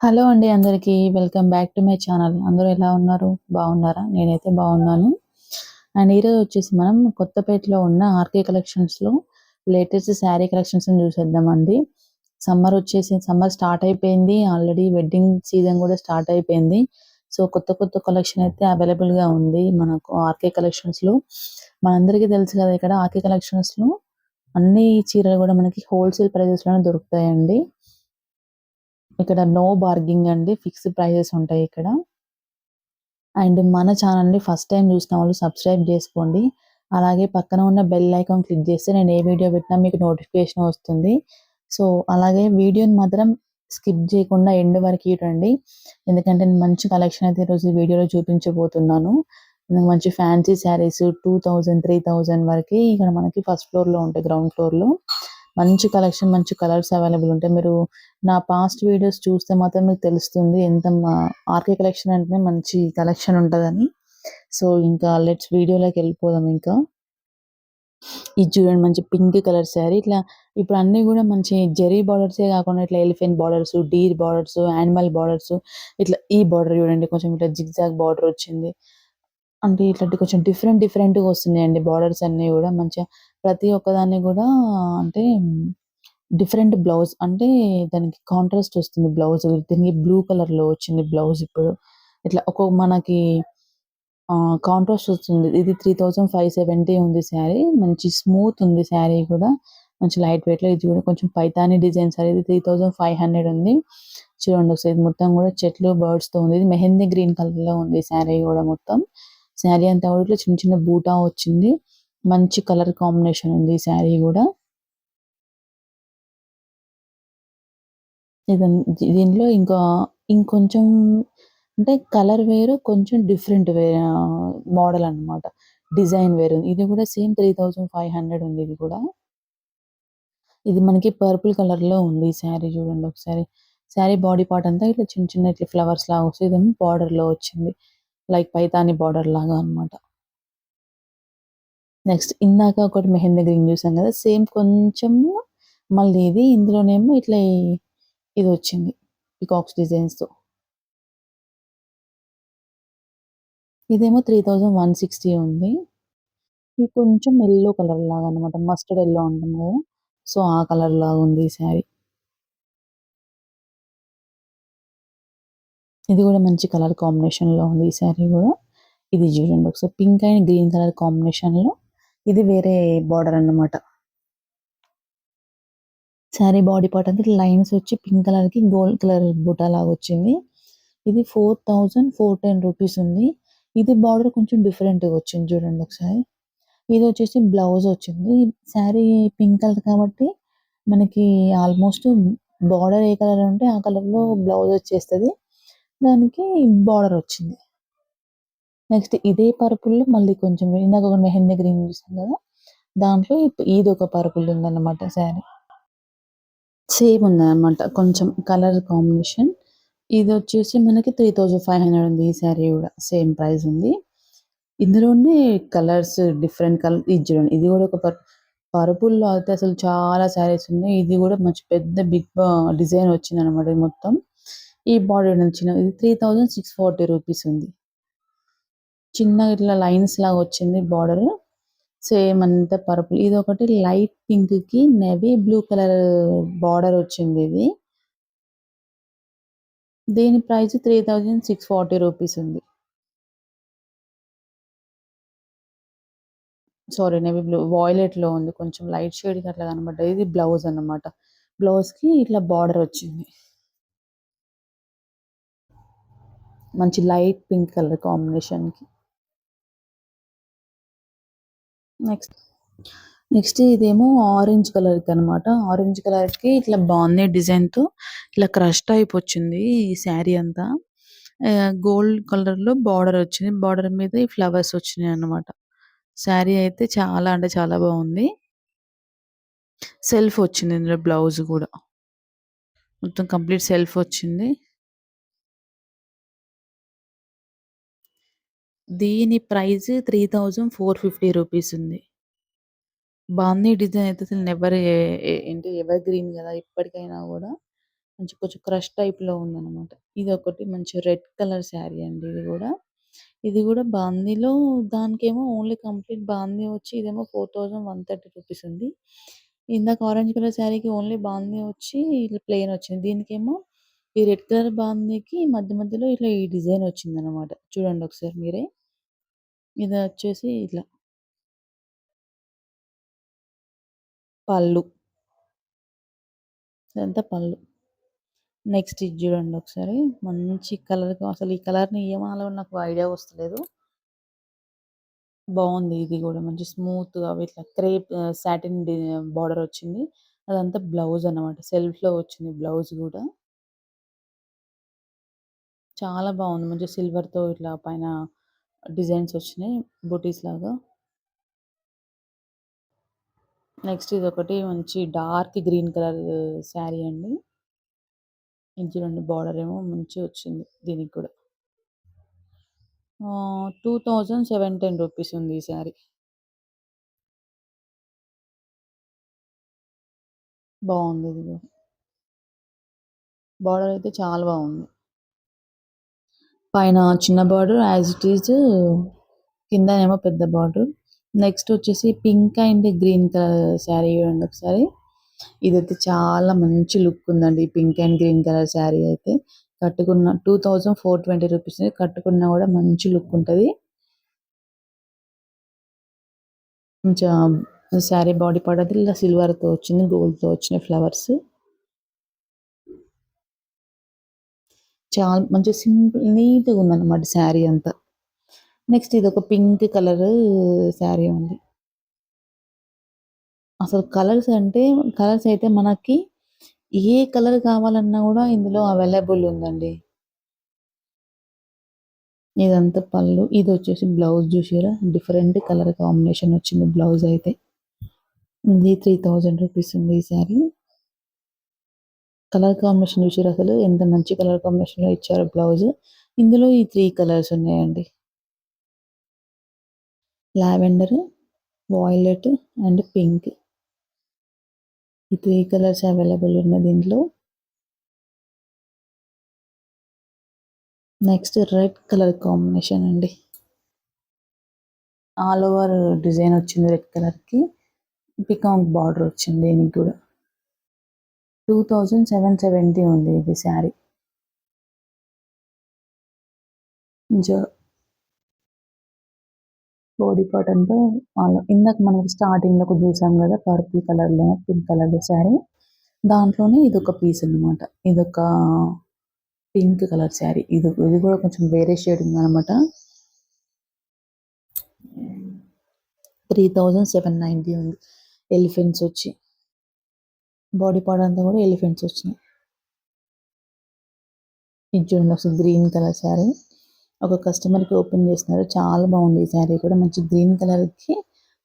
Hello అండి అందరికీ. Welcome back to my channel. అందరూ ఎలా ఉన్నారు? బాగున్నారా? నేనైతే బాగున్నాను. అండ్ ఈరోజు వచ్చేసి మనం కొత్తపేటలో ఉన్న ఆర్‌కే కలెక్షన్స్‌లో లేటెస్ట్ శారీ కలెక్షన్స్‌ని చూసేద్దామండి. సమ్మర్ స్టార్ట్ అయిపోయింది. ఆల్రెడీ వెడ్డింగ్ సీజన్ కూడా స్టార్ట్ అయిపోయింది. సో, కొత్త కొత్త కలెక్షన్ అయితే అవైలబుల్‌గా ఉంది మనకు ఆర్‌కే కలెక్షన్స్‌లో. మనందరికీ తెలుసు కదా! ఇక్కడ ఆర్‌కే కలెక్షన్స్‌లో అన్ని చీరలు కూడా మనకి హోల్‌సేల్ ప్రైజెస్‌లోనే దొరుకుతాయండి. ఇక్కడ నో బార్గింగ్ అండి. ఫిక్స్డ్ ప్రైజెస్ ఉంటాయి ఇక్కడ. అండ్ మన ఛానల్‌ని ఫస్ట్ టైమ్ చూసిన వాళ్ళు సబ్స్క్రైబ్ చేసుకోండి. అలాగే పక్కన ఉన్న బెల్ ఐకాన్ క్లిక్ చేస్తే నేను ఏ వీడియో పెట్టినా మీకు నోటిఫికేషన్ వస్తుంది. సో, అలాగే వీడియోని మాత్రం స్కిప్ చేయకుండా ఎండ్ వరకి రండి. ఎందుకంటే నేను మంచి కలెక్షన్ అయితే ఈరోజు ఈ వీడియోలో చూపించబోతున్నాను. మంచి ఫ్యాన్సీ శారీస్ 2000, 3000 వరకి ఇక్కడ మనకి ఫస్ట్ ఫ్లోర్‌లో ఉంటాయి. గ్రౌండ్ ఫ్లోర్‌లో. మంచి కలెక్షన్, మంచి కలర్స్ అవైలబుల్ ఉంటాయి. మీరు నా పాస్ట్ వీడియోస్ చూస్తే మాత్రం మీకు తెలుస్తుంది ఎంత ఆర్‌కే కలెక్షన్ అంటేనే మంచి కలెక్షన్ ఉంటదని. సో, ఇంకా లెట్స్ వీడియోలోకెళ్ళిపోదాం ఇంకా. ఇది చూడండి మంచి పింక్ కలర్ శారీ. ఇట్లా ఇప్పుడు అన్నీ గూడా మంచి జెరీ బార్డర్సే గాకుండా ఇట్లా elephant borders, deer borders, animal borders ఇట్లా ఈ బార్డర్ చూడండి కొంచెం ఇట్లా జిగ్‌జాగ్ బార్డర్ వచ్చింది. అంటే ఇట్లాంటి కొంచెం డిఫరెంట్‌గా వస్తున్నాయండి బార్డర్స్ అన్నీ గూడా మంచిగా ప్రతి ఒక్కదాన్ని గూడా అంటే డిఫరెంట్ బ్లౌజ్ అంటే దానికి కాంట్రాస్ట్ వస్తుంది బ్లౌజ్. దీనికి బ్లూ కలర్‌లో వచ్చింది బ్లౌజ్ ఇప్పుడు. ఇట్లా మనకి కాంట్రాస్ట్ వస్తుంది. ఇది 3570 ఉంది శారీ. మంచి స్మూత్ ఉంది శారీ కూడా. మంచి లైట్ వెయిట్‌లో ఇది కూడా కొంచెం పైతాని డిజైన్ శారీ. ఇది 3500 ఉంది. చూడండి ఒకసారి ఇది మొత్తం కూడా చెట్లు, బర్డ్స్‌తో ఉంది. ఇది మెహందీ గ్రీన్ కలర్‌లో ఉంది శారీ కూడా మొత్తం. శారీ అంతా కూడా ఇట్లా చిన్న చిన్న బూటా వచ్చింది. మంచి కలర్ కాంబినేషన్ ఉంది ఈ శారీ కూడా. దీనిలో ఇంకా ఇంకొంచెం అంటే కలర్ వేరు, కొంచెం డిఫరెంట్ మోడల్ అన్నమాట. డిజైన్ వేరు. ఇది కూడా సేమ్ 3500 ఉంది ఇది కూడా. ఇది మనకి పర్పుల్ కలర్‌లో ఉంది ఈ శారీ చూడండి ఒకసారి. శారీ బాడీ పార్ట్ అంతా ఇట్లా చిన్న చిన్న ఇట్లా ఫ్లవర్స్ లాగా వస్తాయి. ఇదేమో బార్డర్‌లో వచ్చింది. లైక్ పైతాని బార్డర్ లాగా అన్నమాట. నెక్స్ట్ ఇందాక ఒకటి మెహందీ గ్రీన్ చూసాం కదా! సేమ్ కొంచెము మళ్ళీ ఇది ఇందులోనేమో ఇట్లా ఇదొచ్చింది. పీకాక్స్ డిజైన్స్‌తో. ఇదేమో 3160 ఉంది. ఇది కొంచెం యెల్లో కలర్ లాగా అన్నమాట. మస్టర్డ్ యెల్లో ఉంటుంది గదా! సో, ఆ కలర్ లాగా ఉంది ఈ శారీ. ఇది గూడా మంచి కలర్ కాంబినేషన్‌లో ఉంది ఈ శారీ గూడా. ఇది జూడండి ఒకసారి పింక్ అండ్ గ్రీన్ కలర్ కాంబినేషన్‌లో ఇది వేరే బార్డర్ అన్నమాట. శారీ బాడీ పార్ట్ అంతా లైన్స్ వచ్చి పింక్ కలర్‌కి గోల్డ్ కలర్ బుట్ట లాగొచ్చింది. ఇది 4410 రూపీస్ ఉంది. ఇది బార్డర్ కొంచెం డిఫరెంట్‌గా వచ్చింది చూడండి ఒకసారి. ఇదొచ్చేసి బ్లౌజ్ వచ్చింది. శారీ పింక్ కలర్ కాబట్టి మనకి ఆల్మోస్ట్ బార్డర్ ఏ కలర్ ఉంటే ఆ కలర్‌లో బ్లౌజ్ వచ్చేస్తది. దానికి బార్డర్ వచ్చింది. నెక్స్ట్ ఇదే పర్పుల్‌లో మళ్ళీ కొంచెం ఇందాక ఒక మెహందీ గ్రీన్ చూసాం కదా! దాంట్లో ఇదొక పర్పుల్ ఉందన్నమాట శారీ. సేమ్ ఉందన్నమాట. కొంచెం కలర్ కాంబినేషన్. ఇదొచ్చేసి మనకి 3500 ఉంది ఈ శారీ గూడా. సేమ్ ప్రైస్ ఉంది. ఇందులోనే కలర్స్ డిఫరెంట్ ఇది చూడండి. ఇది గూడా ఒక పర్పుల్‌లో అయితే అసలు చాలా శారీస్ ఉన్నాయి. ఇది గూడా మంచి పెద్ద బిగ్ డిజైన్ వచ్చిందన్నమాట ఇది మొత్తం. ఈ బార్డర్ చిన్న ఇది 3640 రూపీస్ ఉంది. చిన్నగా ఇట్లా లైన్స్ లాగా వచ్చింది బార్డర్. సేమ్ అంతా పర్పుల్. ఇదొకటి లైట్ పింక్‌కి నేవీ బ్లూ కలర్ బార్డర్ వచ్చింది ఇది. దీని ప్రైస్ 3640 రూపీస్ ఉంది. సారీ నేవీ బ్లూ వాయిలెట్‌లో ఉంది. కొంచెం లైట్ షేడ్‌కి అట్లా కనబడ్డది. ఇది బ్లౌజ్ అన్నమాట. బ్లౌజ్‌కి ఇట్లా బార్డర్ వచ్చింది. మంచి లైట్ పింక్ కలర్ కాంబినేషన్‌కి. నెక్స్ట్ నెక్స్ట్ ఇదేమో ఆరెంజ్ కలర్‌కనమాట. ఆరెంజ్ కలర్‌కి ఇట్లా బాందిని డిజైన్‌తో ఇట్లా క్రష్ టైప్ వచ్చింది ఈ శారీ అంతా. గోల్డ్ కలర్‌లో బార్డర్ వచ్చింది. బార్డర్ మీద ఈ ఫ్లవర్స్ వచ్చినాయన్నమాట. శారీ అయితే చాలా అంటే చాలా బావుంది. సెల్ఫ్ వచ్చింది ఇందులో బ్లౌజ్ గూడా. మొత్తం కంప్లీట్ సెల్ఫ్ వచ్చింది. దీని ప్రైస్ 3450 రూపీస్ ఉంది. బాందిని డిజైన్ అయితే అసలు నెవర్ ఏంటి ఎవర్ గ్రీన్ గదా! ఇప్పటికైనా గూడా మంచి కొంచెం క్రష్ టైప్‌లో ఉందనమాట. ఇదొకటి మంచి రెడ్ కలర్ శారీ అండి ఇది గూడా. ఇది గూడా బాందీలో దానికేమో ఓన్లీ కంప్లీట్ బాందీ వచ్చి ఇదేమో 4130 రూపీస్ ఉంది. ఇందాక ఆరెంజ్ కలర్ శారీకి ఓన్లీ బాందీ వచ్చి ఇట్లా ప్లెయిన్ వచ్చింది. దీనికేమో ఈ రెడ్ కలర్ బాందీకి మధ్య మధ్యలో ఇట్లా ఈ డిజైన్ వచ్చిందనమాట. చూడండి ఒకసారి మీరే. ఇదొచ్చేసి ఇట్లా పళ్ళు. ఇదంతా పళ్ళు. నెక్స్ట్ ఇది జూడండి ఒకసారి. మంచి కలర్‌గా అసలు ఈ కలర్‌ని ఏమనాలో నాకు ఐడియా వస్తలేదు. బావుంది ఇది గూడా. మంచి స్మూత్‌గా ఇట్లా క్రేప్ సాటిన్ బోర్డర్ వచ్చింది. అదంతా బ్లౌజ్ అన్నమాట. సెల్ఫ్‌లో వచ్చింది బ్లౌజ్ గూడా. చాలా బావుంది. మంచి సిల్వర్‌తో ఇట్లా పైన డిజైన్స్ వచ్చినాయి బుటీస్‌లాగా. నెక్స్ట్ ఇదొకటి మంచి డార్క్ గ్రీన్ కలర్ శారీ అండి. ఇది చూడండి బోర్డర్ ఏమో మంచిగొచ్చింది దీనికి కూడా. 2710 రూపీస్ ఉంది ఈ శారీ. బావుంది ఇది గూడా. బోర్డర్ అయితే చాలా బావుంది. పైన చిన్న బార్డర్ యాజ్ ఇట్ ఈజ్ కిందనేమో పెద్ద బార్డర్. నెక్స్ట్ వచ్చేసి pink and green colour sari చూడండి ఒకసారి. ఇదైతే చాలా మంచి లుక్ ఉందండి. ఈ pink and green colour sari అయితే. కట్టుకున్న 2420 రూపీస్ కట్టుకున్నా కూడా మంచి లుక్ ఉంటది. కొంచెం శారీ బాడీ పార్ట్ అయితే ఇలా సిల్వర్‌తో వచ్చింది. గోల్డ్‌తో వచ్చినాయి ఫ్లవర్స్. చాలా మంచి సింపుల్ నీట్‌గా ఉందన్నమాట శారీ అంతా. నెక్స్ట్ ఇదొక పింక్ కలర్ శారీ ఉంది. అసలు కలర్స్ అయితే మనకి ఏ కలర్ కావాలన్నా గూడా ఇందులో అవైలబుల్ ఉందండి. ఇదంతా పళ్ళు. ఇదొచ్చేసి బ్లౌజ్ చూసిర్రా? డిఫరెంట్ కలర్ కాంబినేషన్ వచ్చింది బ్లౌజ్ అయితే. ఇది 3000 రూపీస్ ఉంది ఈ శారీ. కలర్ కాంబినేషన్ చూసిర్రా అసలు? ఎంత మంచి కలర్ కాంబినేషన్‌లో ఇచ్చారో బ్లౌజ్. ఇందులో ఈ 3 కలర్స్ ఉన్నాయండి. Lavender, violet and pink. ఈ 3 కలర్స్ అవైలబుల్ ఉన్నాయి దీంట్లో. నెక్స్ట్ రెడ్ కలర్ కాంబినేషన్ అండి. ఆల్ ఓవర్ డిజైన్ వచ్చింది రెడ్ కలర్‌కి. పికాక్ బార్డర్ వచ్చింది దీనికి గూడా. 2770 ఉంది ఇది శారీ. జ బాడీ పార్ట్ అంతా ఇందాక మనం స్టార్టింగ్‌లో ఒకటి చూసాం గదా! పర్పుల్ కలర్‌లో, పింక్ కలర్‌లో శారీ. దాంట్లోనే ఇదొక పీస్ అన్నమాట. ఇదొక పింక్ కలర్ శారీ. ఇది గూడా కొంచెం వేరే షేడ్ ఉందన్నమాట. 3790 ఉంది. ఎలిఫెంట్స్ వచ్చి. బాడీ పార్ట్ అంతా గూడా ఎలిఫెంట్స్ వచ్చినాయి. ఇది చూడండి ఒకసారి గ్రీన్ కలర్ శారీ. ఒక కస్టమర్‌కి ఓపెన్ చేస్తున్నారు. చాలా బాగుంది ఈ శారీ కూడా. మంచి గ్రీన్ కలర్‌కి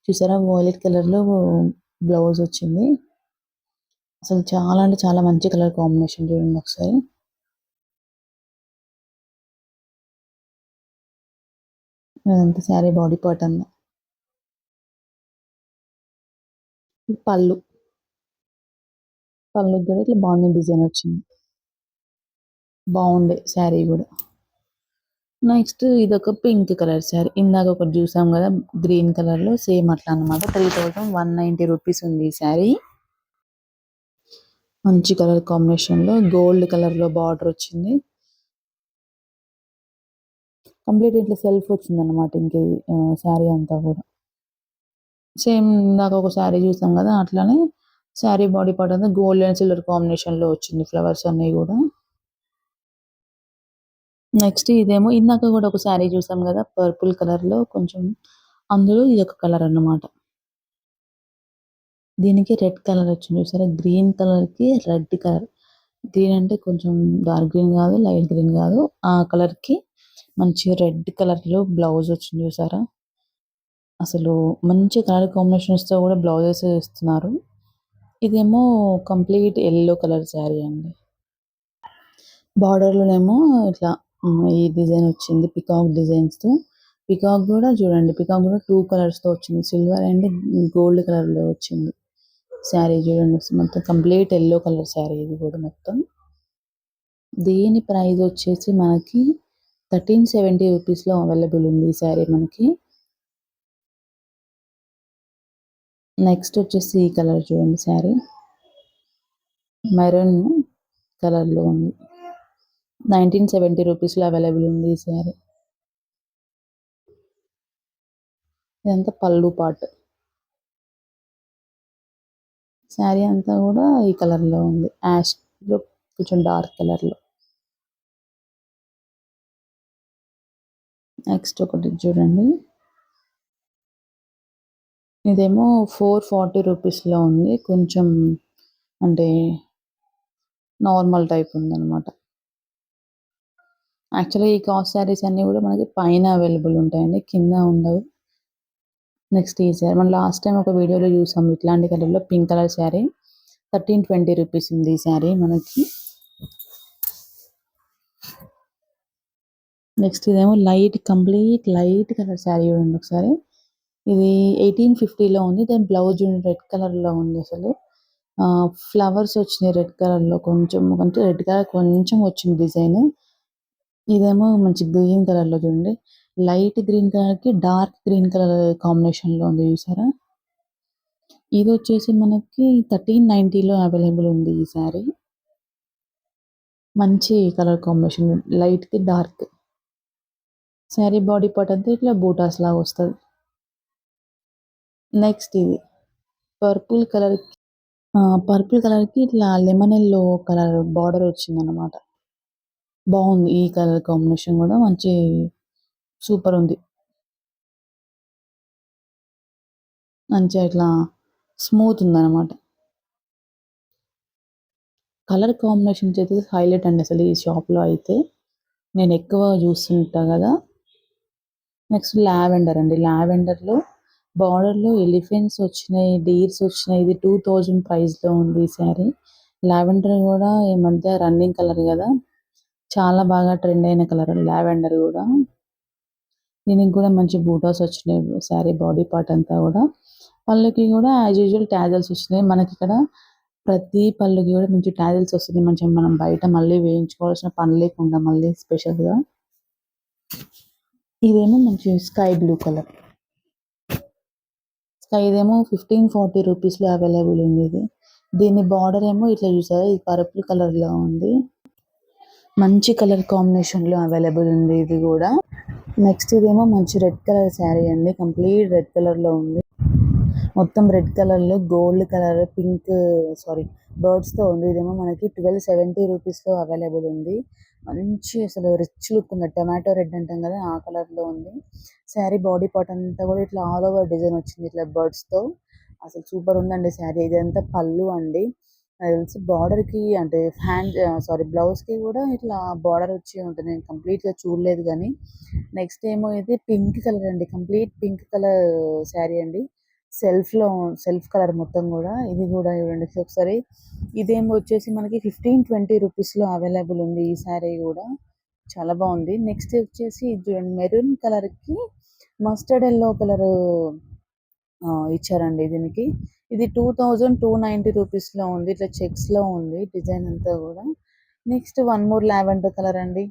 చూసారా వయలెట్ కలర్‌లో బ్లౌజ్ వచ్చింది. అసలు చాలా అంటే చాలా మంచి కలర్ కాంబినేషన్ చూడండి ఒకసారి. ఇదంతా శారీ బాడీ పార్ట్ అంతా. పళ్ళు. పళ్ళుకి కూడా ఇట్లా బాందిని డిజైన్ వచ్చింది. బాగుండే శారీ కూడా. నెక్స్ట్ ఇదొక పింక్ కలర్ శారీ. ఇందాక ఒకటి చూసాం కదా గ్రీన్ కలర్‌లో సేమ్ అట్లా అన్నమాట. 3190 రూపీస్ ఉంది ఈ శారీ. మంచి కలర్ కాంబినేషన్‌లో గోల్డ్ కలర్‌లో బార్డర్ వచ్చింది. కంప్లీట్ ఇట్లా సెల్ఫ్ వచ్చిందన్నమాట ఇంక ఇది శారీ అంతా కూడా. సేమ్ ఇందాక ఒక శారీ చూసాం కదా! అట్లనే శారీ బాడీ పార్ట్ అంతా గోల్డ్ అండ్ సిల్వర్ కాంబినేషన్‌లో వచ్చింది ఫ్లవర్స్ అన్నీ గూడా. నెక్స్ట్ ఇదేమో ఇందాక గూడా ఒక శారీ చూసాం గదా! పర్పుల్ కలర్‌లో కొంచెం అందులో ఇదొక కలర్ అన్నమాట. దీనికి రెడ్ కలర్ వచ్చింది చూసారా? గ్రీన్ కలర్‌కి రెడ్ కలర్. గ్రీన్ అంటే కొంచెం డార్క్ గ్రీన్ గాదు, లైట్ గ్రీన్ గాదు. ఆ కలర్‌కి మంచి రెడ్ కలర్‌లో బ్లౌజ్ వచ్చింది చూసారా? అసలు మంచి కలర్ కాంబినేషన్స్‌తో గూడా బ్లౌజెస్ ఇస్తున్నారు. ఇదేమో కంప్లీట్ యెల్లో కలర్ శారీ అండి. బార్డర్‌లోనేమో ఇట్లా ఈ డిజైన్ వచ్చింది పీకాక్ డిజైన్స్‌తో. పీకాక్ గూడా చూడండి పీకాక్ గూడా 2 కలర్స్‌తో వచ్చింది. సిల్వర్ అండ్ గోల్డ్ కలర్‌లో వచ్చింది. శారీ చూడండి మొత్తం కంప్లీట్ యెల్లో కలర్ శారీ ఇది గూడా మొత్తం. దీని ప్రైస్ వచ్చేసి మనకి 1370 రూపీస్లో అవైలబుల్ ఉంది ఈ శారీ మనకి. నెక్స్ట్ వచ్చేసి ఈ కలర్ చూడండి, శారీ మెరూన్ కలర్లో ఉంది. 1970 రూపీస్లో అవైలబుల్ ఉంది ఈ శారీ. ఇదంతా పళ్ళు పార్ట్. శారీ అంతా కూడా ఈ కలర్లో ఉంది, యాష్లో కొంచెం డార్క్ కలర్లో. నెక్స్ట్ ఒకటి చూడండి, ఇదేమో 440 రూపీస్లో ఉంది. కొంచెం అంటే నార్మల్ టైప్ ఉందన్నమాట. యాక్చువల్గా ఈ కాస్ట్ శారీస్ అన్నీ కూడా మనకి పైన అవైలబుల్ ఉంటాయండి, కింద ఉండవు. నెక్స్ట్ ఈ శారీ మనం లాస్ట్ టైం ఒక వీడియోలో చూసాం ఇట్లాంటి కలర్లో, పింక్ కలర్ శారీ. 1320 రూపీస్ ఉంది ఈ శారీ మనకి. నెక్స్ట్ ఇదేమో కంప్లీట్ లైట్ కలర్ శారీ చూడండి ఒకసారి. ఇది 1850లో ఉంది. దాని బ్లౌజ్ రెడ్ కలర్లో ఉంది. అసలు ఫ్లవర్స్ వచ్చినాయి రెడ్ కలర్లో, కొంచెం అంటే రెడ్ కలర్ కొంచెం వచ్చింది డిజైన్. ఇదేమో మంచి గ్రీన్ కలర్లో చూడండి, లైట్ గ్రీన్ కలర్కి డార్క్ గ్రీన్ కలర్ కాంబినేషన్లో ఉంది చూసారా. ఇది వచ్చేసి మనకి 1390లో అవైలబుల్ ఉంది ఈ శారీ. మంచి కలర్ కాంబినేషన్, లైట్కి డార్క్. శారీ బాడీ పార్ట్ అంతా ఇట్లా బూటాస్ లాగా వస్తుంది. నెక్స్ట్ ఇది పర్పుల్ కలర్కి ఇట్లా లెమన్ ఎల్లో కలర్ బార్డర్ వచ్చిందనమాట. బాగుంది ఈ కలర్ కాంబినేషన్ కూడా, మంచి సూపర్ ఉంది. మంచిగా ఇట్లా స్మూత్ ఉందన్నమాట. కలర్ కాంబినేషన్స్ అయితే హైలైట్ అండి అసలు ఈ షాప్లో అయితే, నేను ఎక్కువ చూస్తుంటా కదా. నెక్స్ట్ లావెండర్ అండి, లావెండర్లో బార్డర్లో ఎలిఫెంట్స్ వచ్చినాయి, డీర్స్ వచ్చినాయి. ఇది 2000 ప్రైస్లో ఉంది ఈ శారీ. లావెండర్ కూడా ఈ మధ్య రన్నింగ్ కలర్ కదా, చాలా బాగా ట్రెండ్ అయిన కలర్ లావెండర్ కూడా. దీనికి కూడా మంచి బూటాస్ వచ్చినాయి శారీ బాడీ పార్ట్ అంతా కూడా. పళ్ళుకి కూడా యాజ్ యూజువల్ ట్యాజల్స్ వచ్చినాయి మనకి ఇక్కడ. ప్రతి పళ్ళుకి కూడా మంచి ట్యాజల్స్ వస్తుంది, మంచిగా మనం బయట మళ్ళీ వేయించుకోవాల్సిన పని లేకుండా మళ్ళీ స్పెషల్గా. ఇదేమో మంచి స్కై బ్లూ కలర్. ఇదేమో 1540 రూపీస్లో అవైలబుల్ ఉంది ఇది. దీని బార్డర్ ఏమో ఇట్లా చూసారా, ఇది పర్పుల్ కలర్లో ఉంది. మంచి కలర్ కాంబినేషన్లో అవైలబుల్ ఉంది ఇది కూడా. నెక్స్ట్ ఇదేమో మంచి రెడ్ కలర్ శారీ అండి, కంప్లీట్ రెడ్ కలర్లో ఉంది. మొత్తం రెడ్ కలర్లో గోల్డ్ కలర్ పింక్ బర్డ్స్తో ఉంది. ఇదేమో మనకి 1270 రూపీస్లో అవైలబుల్ ఉంది. మంచి అసలు రిచ్ లుక్ ఉంది, టొమాటో రెడ్ అంటాం కదా ఆ కలర్లో ఉంది. శారీ బాడీ పార్ట్ అంతా కూడా ఇట్లా ఆల్ ఓవర్ డిజైన్ వచ్చింది ఇట్లా బర్డ్స్తో. అసలు సూపర్ ఉందండి శారీ. ఇదంతా పళ్ళు అండి, నాకు తెలిసి బార్డర్కి అంటే బ్లౌజ్కి కూడా ఇట్లా బార్డర్ వచ్చి ఉంటుంది. నేను కంప్లీట్గా చూడలేదు కానీ. నెక్స్ట్ ఏమో ఇది పింక్ కలర్ అండి, కంప్లీట్ పింక్ కలర్ శారీ అండి. సెల్ఫ్ కలర్ మొత్తం కూడా. ఇది కూడా చూడండి ఒకసారి. ఇదేమో వచ్చేసి మనకి 1520 రూపీస్లో అవైలబుల్ ఉంది ఈ శారీ కూడా, చాలా బాగుంది. నెక్స్ట్ వచ్చేసి చూడండి, మెరూన్ కలర్కి మస్టర్డ్ ఎల్లో కలర్ ఇచ్చారండి దీనికి. ఇది 2290 రూపీస్లో ఉంది, ఇట్లా చెక్స్లో ఉంది డిజైన్ అంతా కూడా. Next one more lavender colour అండి,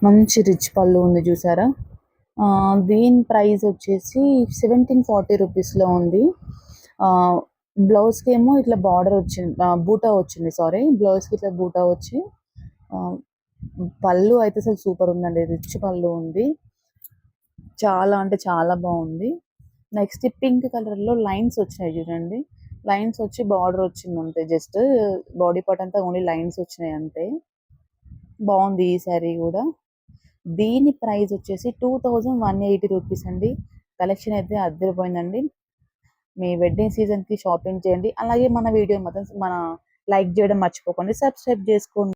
మంచి రిచ్ పళ్ళు ఉంది చూసారా. దీని ప్రైస్ వచ్చేసి 1740 రూపీస్లో ఉంది. బ్లౌజ్కి ఏమో ఇట్లా బార్డర్ వచ్చింది, బూటా వచ్చింది, బ్లౌజ్కి ఇట్లా బూటా వచ్చి. పళ్ళు అయితే అసలు సూపర్ ఉందండి, రిచ్ పళ్ళు ఉంది, చాలా అంటే చాలా బాగుంది. నెక్స్ట్ పింక్ కలర్లో లైన్స్ వచ్చినాయి చూడండి, లైన్స్ వచ్చి బార్డర్ వచ్చింది అంతే, జస్ట్ బాడీ పార్ట్ అంతా ఓన్లీ లైన్స్ వచ్చినాయి అంతే. బాగుంది ఈ శారీ కూడా. దీని ప్రైస్ వచ్చేసి 2180 రూపీస్ అండి. కలెక్షన్ అయితే అదిరిపోయిందండి. మీ వెడ్డింగ్ సీజన్కి షాపింగ్ చేయండి. అలాగే మన వీడియో మాత్రం లైక్ చేయడం మర్చిపోకండి, సబ్స్క్రైబ్ చేసుకోండి.